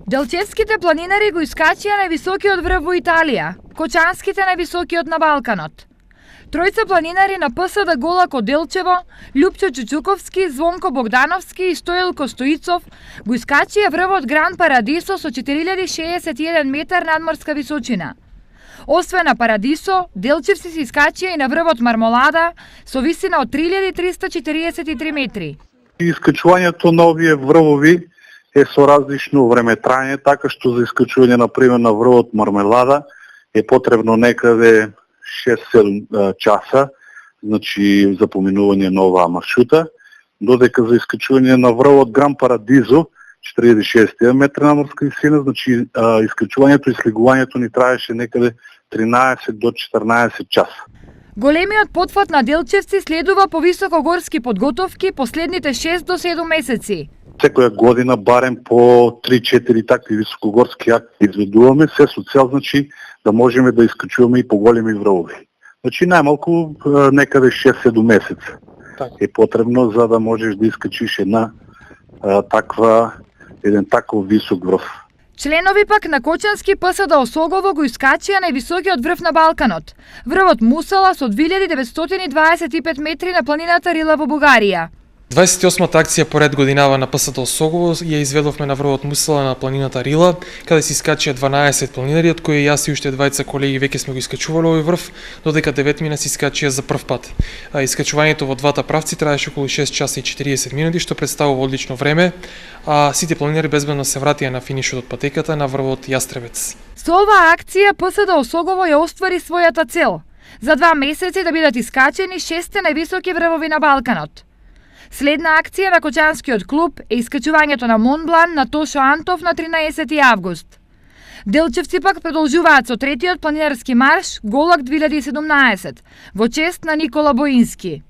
Делчевските планинари го искачија највисокиот врв во Италија, Кочанските највисокиот на Балканот. Тројца планинари на ПСД Голако Делчево, Љупчо Чучуковски, Звонко Богдановски и Стоилко Стоицов го искачија врвот Гран Парадисо со 4061 метар надморска височина. Освен на Парадисо, делчевци се искачија и на врвот Мармолада со висина од 3343 метри. Искачувањето на овие врвови е со различно времетрање, така што за искачување на пример на врвот Мармелада е потребно некаде 6-7 часа, значи за поминување на оваа маршрута, додека за искачување на врвот Гран Парадизо 46 метри надморска висина, значи искачувањето и слегувањето ни траеше некаде 13 до 14 часа. Големиот потфат на делчевци следува по високогорски подготовки последните 6 до 7 месеци. Секоја година барем по 3-4 такви високогорски акти изведуваме, се со цел значи да можеме да искачуваме и поголеми врвови. Значи најмалку некаде 6-7 месеца е потребно за да можеш да искачиш еден таков висок врв. Членови пак на Кочански ПСД Осогово го искачија највисокиот врв на Балканот, врвот Мусала со 2925 метри на планината Рила во Бугарија. 28-та акција поред годинава на ПСД Осогово ја изведовме на врвот Мусала на планината Рила, каде се искачија 12 планинари, од кои јас и уште двајца колеги веќе сме го искачувале овој врв, додека 9 мина се искачија за прв пат. Искачувањето во двата правци траеше околу 6 часа и 40 минути, што представува одлично време, а сите планинари безбедно се вратија на финишот од патеката на врвот Јастребец. Со оваа акција ПСД Осогово ја оствари својата цел – за 2 месеци да бидат искачени 6 највисоки врвови на Балканот. Следна акција на Кочанскиот клуб е искачувањето на Монблан на Тошо Антов на 13 август. Делчевци пак продолжуваат со третиот планинарски марш Голак 2017 во чест на Никола Боински.